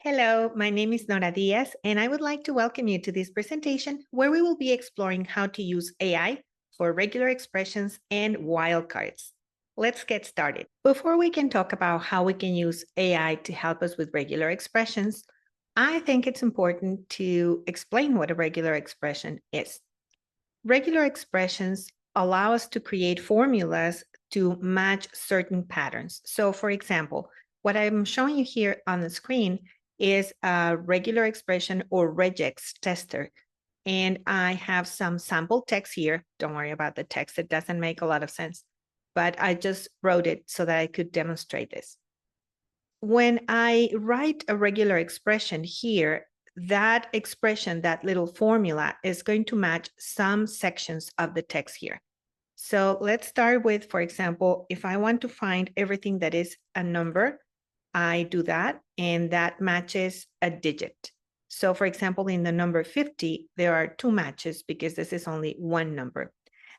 Hello, my name is Nora Diaz, and I would like to welcome you to this presentation where we will be exploring how to use AI for regular expressions and wildcards. Let's get started. Before we can talk about how we can use AI to help us with regular expressions, I think it's important to explain what a regular expression is. Regular expressions allow us to create formulas to match certain patterns. So, for example, what I'm showing you here on the screen is a regular expression or regex tester. And I have some sample text here. Don't worry about the text, it doesn't make a lot of sense, but I just wrote it so that I could demonstrate this. When I write a regular expression here, that expression, that little formula is going to match some sections of the text here. So let's start with, for example, if I want to find everything that is a number, I do that, and that matches a digit. So for example, in the number 50, there are two matches because this is only one number.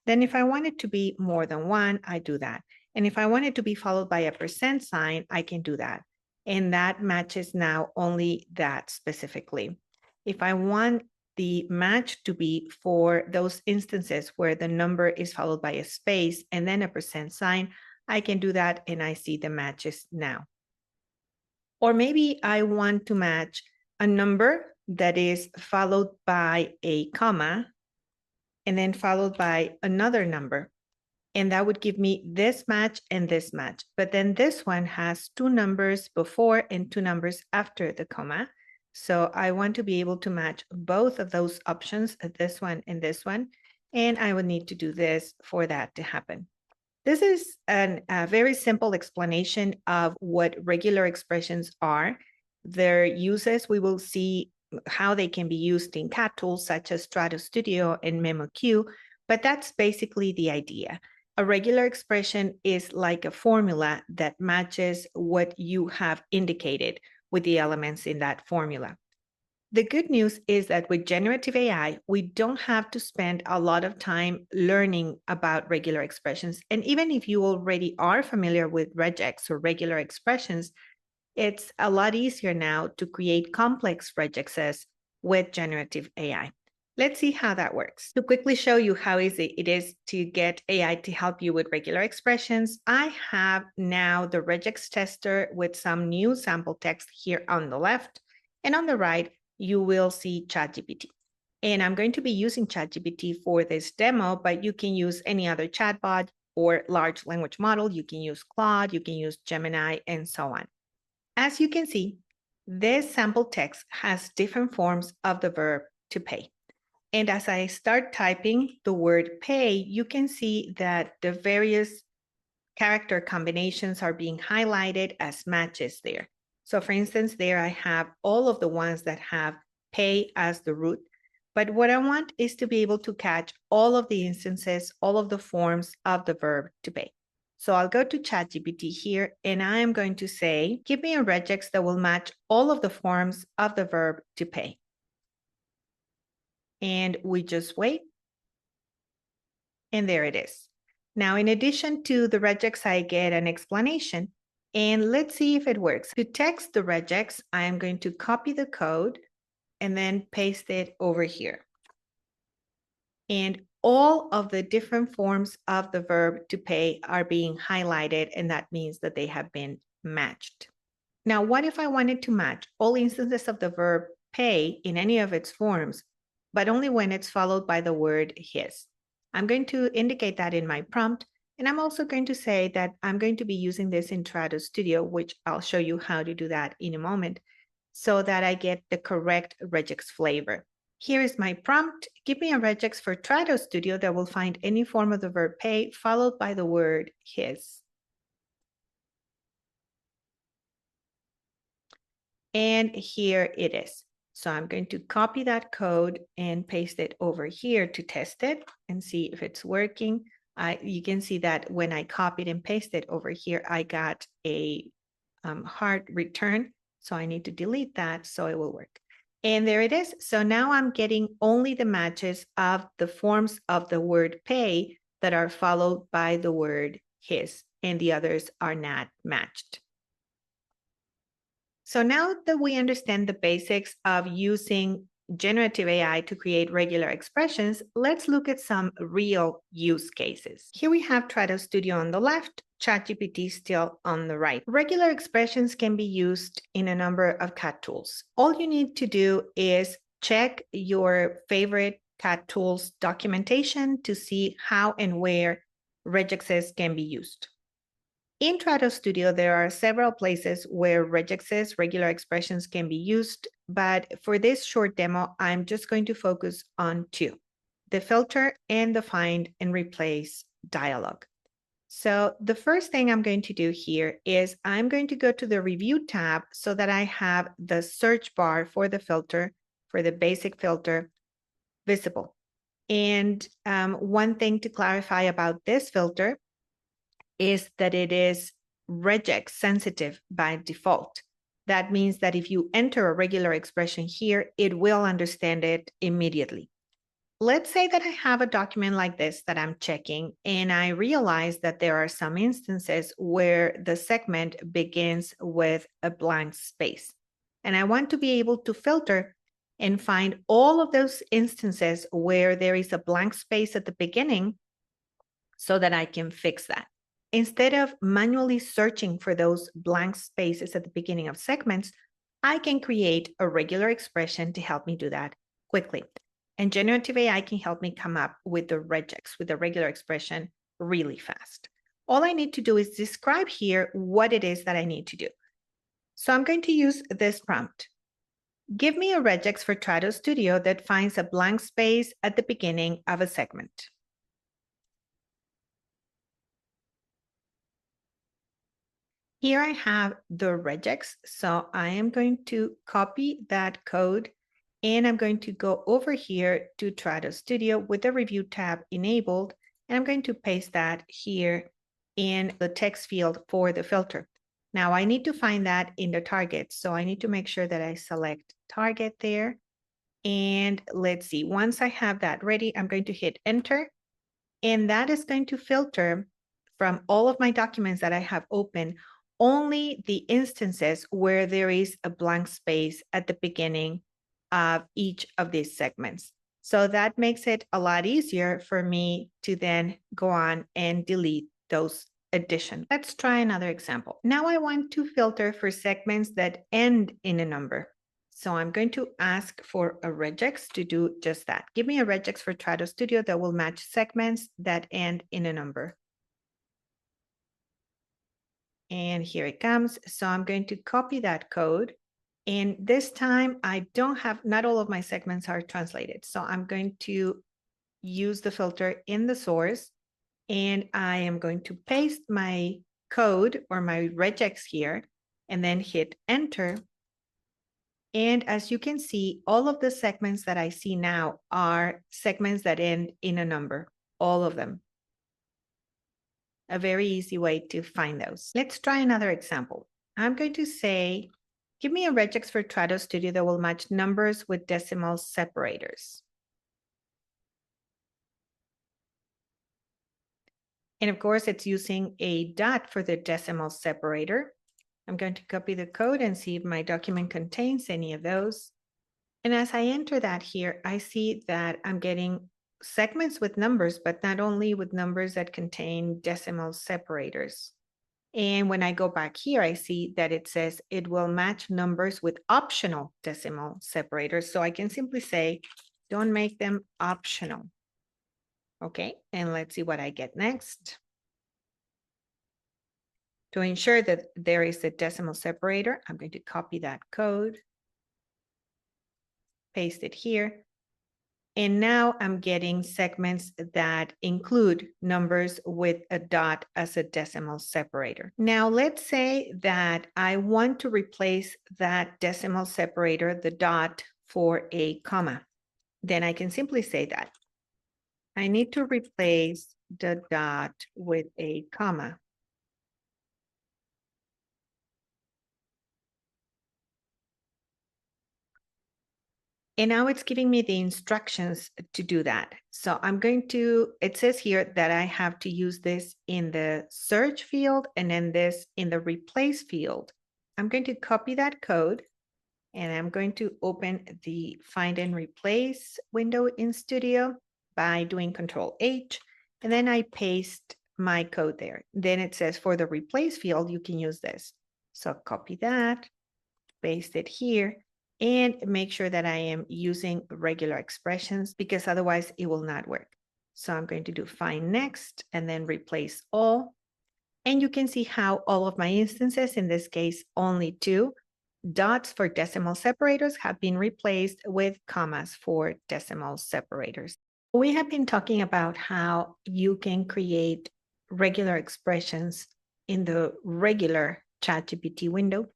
Then if I want it to be more than one, I do that. And if I want it to be followed by a percent sign, I can do that. And that matches now only that specifically. If I want the match to be for those instances where the number is followed by a space and then a percent sign, I can do that and I see the matches now. Or maybe I want to match a number that is followed by a comma and then followed by another number. And that would give me this match and this match. But then this one has two numbers before and two numbers after the comma. So I want to be able to match both of those options, this one and this one. And I would need to do this for that to happen. This is a very simple explanation of what regular expressions are. Their uses, we will see how they can be used in CAD tools such as Strato Studio and MemoQ, but that's basically the idea. A regular expression is like a formula that matches what you have indicated with the elements in that formula. The good news is that with generative AI, we don't have to spend a lot of time learning about regular expressions. And even if you already are familiar with regex or regular expressions, it's a lot easier now to create complex regexes with generative AI. Let's see how that works. To quickly show you how easy it is to get AI to help you with regular expressions, I have now the regex tester with some new sample text here on the left, and on the right, you will see ChatGPT. And I'm going to be using ChatGPT for this demo, but you can use any other chatbot or large language model. You can use Claude, you can use Gemini, and so on. As you can see, this sample text has different forms of the verb to pay. And as I start typing the word pay, you can see that the various character combinations are being highlighted as matches there. So for instance, there I have all of the ones that have pay as the root. But what I want is to be able to catch all of the instances, all of the forms of the verb to pay. So I'll go to ChatGPT here, and I am going to say, give me a regex that will match all of the forms of the verb to pay. And we just wait. And there it is. Now, in addition to the regex, I get an explanation. And let's see if it works. To text the regex, I am going to copy the code and then paste it over here. And all of the different forms of the verb to pay are being highlighted, and that means that they have been matched. Now, what if I wanted to match all instances of the verb pay in any of its forms, but only when it's followed by the word his? I'm going to indicate that in my prompt, and I'm also going to say that I'm going to be using this in Strato Studio, which I'll show you how to do that in a moment, so that I get the correct regex flavor. Here is my prompt. Give me a regex for Strato Studio that will find any form of the verb pay followed by the word his. And here it is. So I'm going to copy that code and paste it over here to test it and see if it's working. You can see that when I copied and pasted over here, I got a hard return. So I need to delete that so it will work. And there it is. So now I'm getting only the matches of the forms of the word pay that are followed by the word his, and the others are not matched. So now that we understand the basics of using generative AI to create regular expressions, let's look at some real use cases. Here we have Trados Studio on the left, ChatGPT still on the right. Regular expressions can be used in a number of CAT tools. All you need to do is check your favorite CAT tools documentation to see how and where regexes can be used. In Trados Studio, there are several places where regexes, regular expressions, can be used, but for this short demo, I'm just going to focus on two, the filter and the find and replace dialog. So the first thing I'm going to do here is I'm going to go to the Review tab so that I have the search bar for the filter, for the basic filter, visible. And one thing to clarify about this filter is that it is regex sensitive by default. That means that if you enter a regular expression here, it will understand it immediately. Let's say that I have a document like this that I'm checking, and I realize that there are some instances where the segment begins with a blank space. And I want to be able to filter and find all of those instances where there is a blank space at the beginning so that I can fix that. Instead of manually searching for those blank spaces at the beginning of segments, I can create a regular expression to help me do that quickly. And generative AI can help me come up with the regex, with the regular expression, really fast. All I need to do is describe here what it is that I need to do. So I'm going to use this prompt. Give me a regex for Trados Studio that finds a blank space at the beginning of a segment. Here I have the regex, so I am going to copy that code and I'm going to go over here to Trados Studio with the Review tab enabled, and I'm going to paste that here in the text field for the filter. Now I need to find that in the target, so I need to make sure that I select target there. And let's see, once I have that ready, I'm going to hit enter, and that is going to filter from all of my documents that I have open only the instances where there is a blank space at the beginning of each of these segments. So that makes it a lot easier for me to then go on and delete those additions. Let's try another example. Now I want to filter for segments that end in a number. So I'm going to ask for a regex to do just that. Give me a regex for Trados Studio that will match segments that end in a number. And here it comes. So I'm going to copy that code. And this time I don't have, not all of my segments are translated. So I'm going to use the filter in the source, and I am going to paste my code or my regex here and then hit enter. And as you can see, all of the segments that I see now are segments that end in a number, all of them. A very easy way to find those. Let's try another example. I'm going to say, give me a regex for Trados Studio that will match numbers with decimal separators. And of course, it's using a dot for the decimal separator. I'm going to copy the code and see if my document contains any of those. And as I enter that here, I see that I'm getting segments with numbers, but not only with numbers that contain decimal separators. And when I go back here, I see that it says it will match numbers with optional decimal separators. So I can simply say, don't make them optional. Okay, and let's see what I get next. To ensure that there is a decimal separator, I'm going to copy that code, paste it here. And now I'm getting segments that include numbers with a dot as a decimal separator. Now let's say that I want to replace that decimal separator, the dot, for a comma. Then I can simply say that I need to replace the dot with a comma. And now it's giving me the instructions to do that. So I'm going to, it says here that I have to use this in the search field and then this in the replace field. I'm going to copy that code and I'm going to open the Find and Replace window in Studio by doing Control H, and then I paste my code there. Then it says for the replace field, you can use this. So copy that, paste it here, and make sure that I am using regular expressions because otherwise it will not work. So I'm going to do Find Next and then Replace All. And you can see how all of my instances, in this case, only 2, dots for decimal separators have been replaced with commas for decimal separators. We have been talking about how you can create regular expressions in the regular ChatGPT window,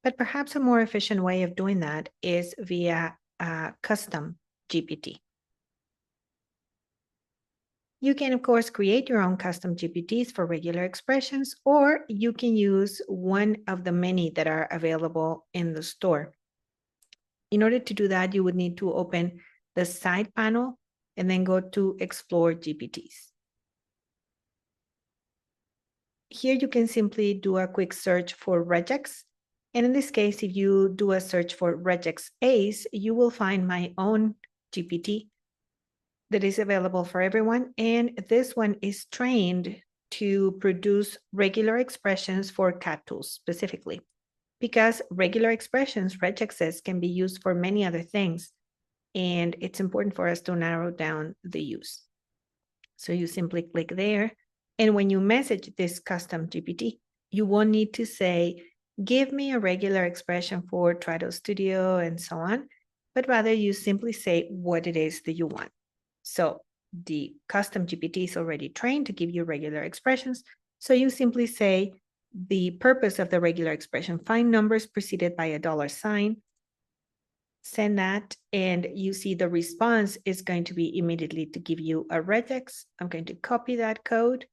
but perhaps a more efficient way of doing that is via a custom GPT. You can, of course, create your own custom GPTs for regular expressions, or you can use one of the many that are available in the store. In order to do that, you would need to open the side panel and then go to Explore GPTs. Here you can simply do a quick search for Regex. And in this case, if you do a search for Regex ACE, you will find my own GPT that is available for everyone. And this one is trained to produce regular expressions for cat tools specifically, because regular expressions, regexes, can be used for many other things. And it's important for us to narrow down the use. So you simply click there. And when you message this custom GPT, you won't need to say, give me a regular expression for Trados Studio and so on, but rather you simply say what it is that you want. So the custom GPT is already trained to give you regular expressions. So you simply say the purpose of the regular expression, find numbers preceded by a $sign, send that, and you see the response is going to be immediately to give you a regex. I'm going to copy that code,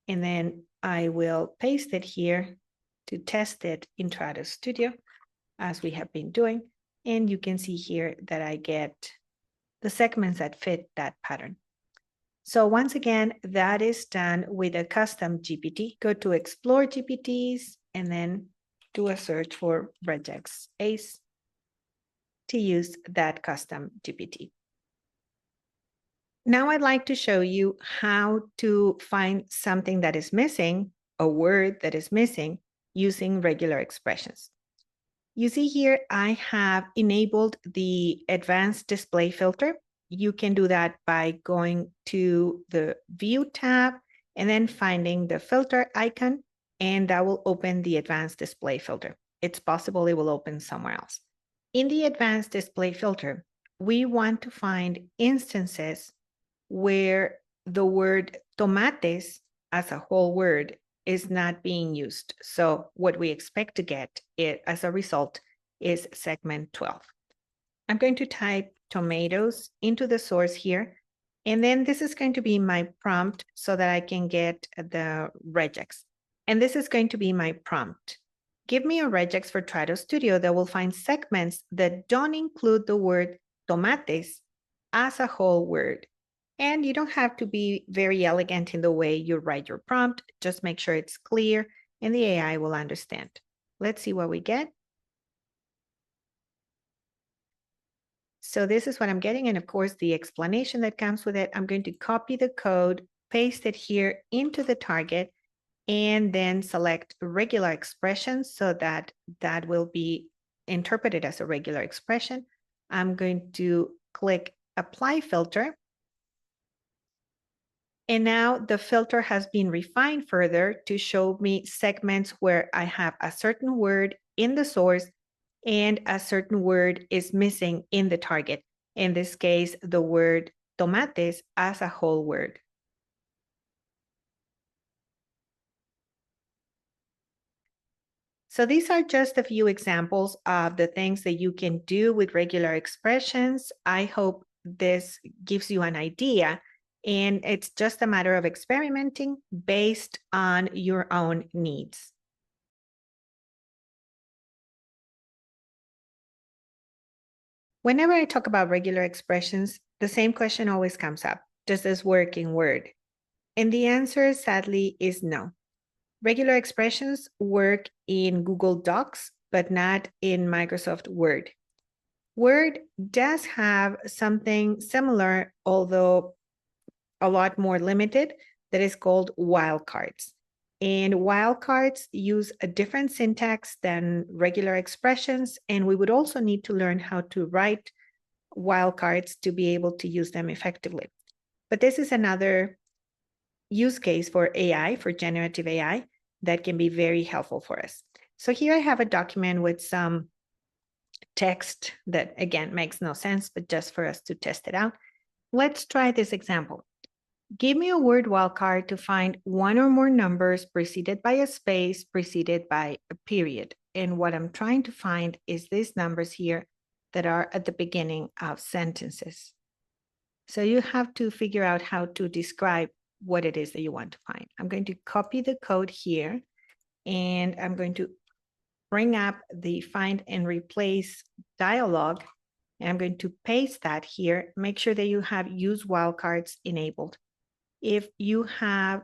and then I will paste it here to test it in Trados Studio, as we have been doing. And you can see here that I get the segments that fit that pattern. So once again, that is done with a custom GPT. Go to Explore GPTs and then do a search for Regex ACE to use that custom GPT. Now I'd like to show you how to find something that is missing, a word that is missing, using regular expressions. You see here, I have enabled the advanced display filter. You can do that by going to the View tab and then finding the filter icon, and that will open the advanced display filter. It's possible it will open somewhere else. In the advanced display filter, we want to find instances where the word tomates as a whole word is not being used. So what we expect to get as a result is segment 12. I'm going to type tomatoes into the source here, and then this is going to be my prompt so that I can get the regex. And this is going to be my prompt. Give me a regex for Trados Studio that will find segments that don't include the word tomates as a whole word. And you don't have to be very elegant in the way you write your prompt. Just make sure it's clear and the AI will understand. Let's see what we get. So this is what I'm getting. And of course, the explanation that comes with it, I'm going to copy the code, paste it here into the target, and then select regular expressions so that that will be interpreted as a regular expression. I'm going to click Apply Filter. And now the filter has been refined further to show me segments where I have a certain word in the source and a certain word is missing in the target. In this case, the word tomates as a whole word. So these are just a few examples of the things that you can do with regular expressions. I hope this gives you an idea, and it's just a matter of experimenting based on your own needs. Whenever I talk about regular expressions, the same question always comes up. Does this work in Word? And the answer, sadly, is no. Regular expressions work in Google Docs, but not in Microsoft Word. Word does have something similar, although a lot more limited, that is called wildcards. And wildcards use a different syntax than regular expressions, and we would also need to learn how to write wildcards to be able to use them effectively. But this is another use case for AI, for generative AI, that can be very helpful for us. So here I have a document with some text that, again, makes no sense, but just for us to test it out. Let's try this example. Give me a word wildcard to find one or more numbers preceded by a space, preceded by a period. And what I'm trying to find is these numbers here that are at the beginning of sentences. So you have to figure out how to describe what it is that you want to find. I'm going to copy the code here, and I'm going to bring up the find and replace dialog, and I'm going to paste that here. Make sure that you have use wildcards enabled. If you have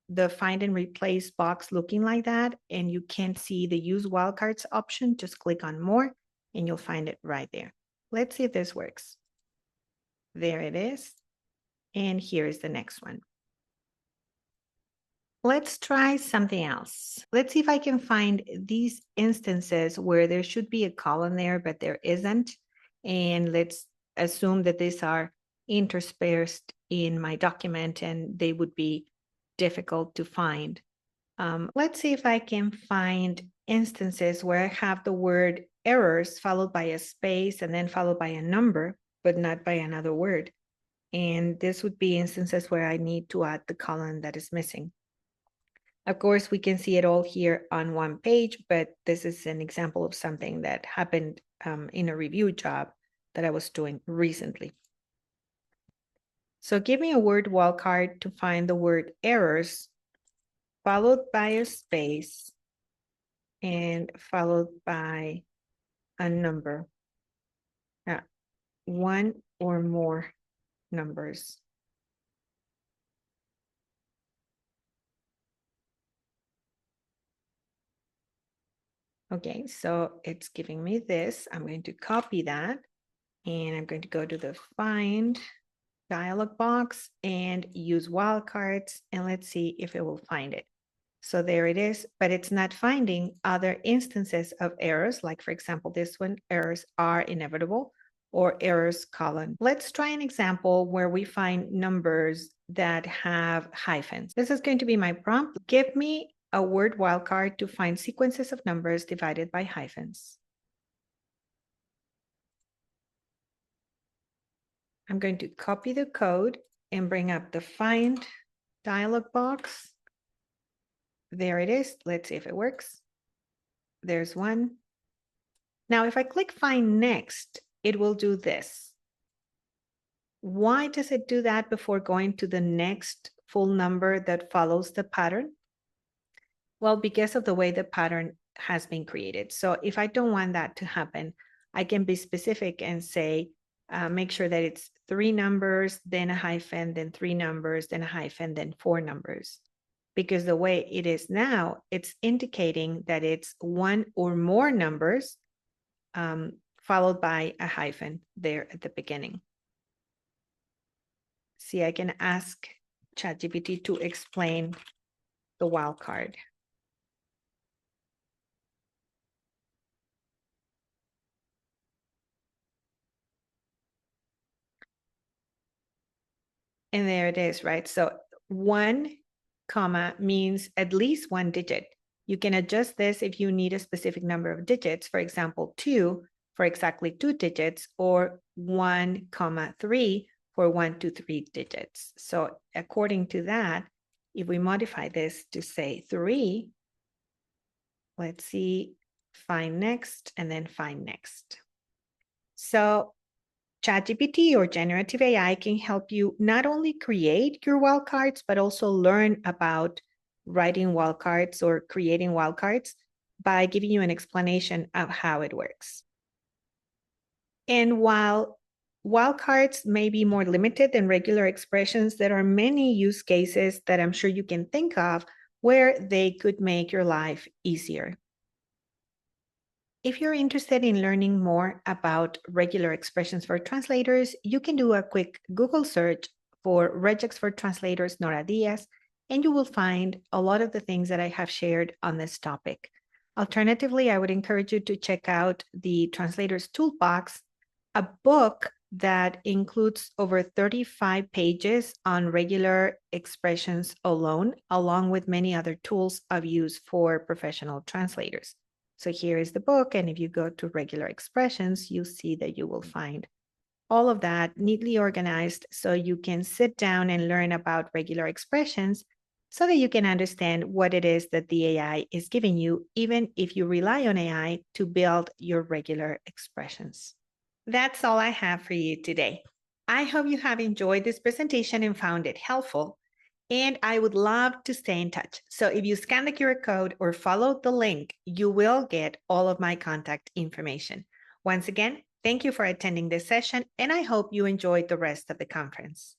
the find and replace box looking like that and you can't see the use wildcards option, just click on more and you'll find it right there. Let's see if this works. There it is. And here is the next one. Let's try something else. Let's see if I can find these instances where there should be a column there, but there isn't. And let's assume that these are interspersed in my document and they would be difficult to find. Let's see if I can find instances where I have the word errors followed by a space and then followed by a number, but not by another word. And this would be instances where I need to add the column that is missing. Of course, we can see it all here on one page, but this is an example of something that happened in a review job that I was doing recently. So give me a word wildcard to find the word errors, followed by a space, and followed by a number. One or more numbers. Okay, so it's giving me this. I'm going to copy that and I'm going to go to the find dialog box and use wildcards, and let's see if it will find it. So there it is, but it's not finding other instances of errors, like for example, this one, errors are inevitable, or errors colon. Let's try an example where we find numbers that have hyphens. This is going to be my prompt. Give me a word wildcard to find sequences of numbers divided by hyphens. I'm going to copy the code and bring up the find dialog box. There it is. Let's see if it works. There's one. Now, if I click find next, it will do this. Why does it do that before going to the next full number that follows the pattern? Well, because of the way the pattern has been created. So if I don't want that to happen, I can be specific and say, make sure that it's 3 numbers, then a hyphen, then 3 numbers, then a hyphen, then 4 numbers. Because the way it is now, it's indicating that it's 1 or more numbers followed by a hyphen there at the beginning. See, I can ask ChatGPT to explain the wildcard. And there it is, right? So 1 comma means at least 1 digit. You can adjust this if you need a specific number of digits, for example, 2 for exactly 2 digits, or 1 comma 3 for 1 to 3 digits. So according to that, if we modify this to say 3, let's see, find next, and then find next. So ChatGPT or generative AI can help you not only create your wildcards, but also learn about writing wildcards or creating wildcards by giving you an explanation of how it works. And while wildcards may be more limited than regular expressions, there are many use cases that I'm sure you can think of where they could make your life easier. If you're interested in learning more about regular expressions for translators, you can do a quick Google search for Regex for Translators Nora Diaz, and you will find a lot of the things that I have shared on this topic. Alternatively, I would encourage you to check out the Translators Toolbox, a book that includes over 35 pages on regular expressions alone, along with many other tools of use for professional translators. So here is the book, and if you go to regular expressions, you see that you will find all of that neatly organized so you can sit down and learn about regular expressions so that you can understand what it is that the AI is giving you, even if you rely on AI to build your regular expressions. That's all I have for you today. I hope you have enjoyed this presentation and found it helpful. And I would love to stay in touch. So if you scan the QR code or follow the link, you will get all of my contact information. Once again, thank you for attending this session, and I hope you enjoyed the rest of the conference.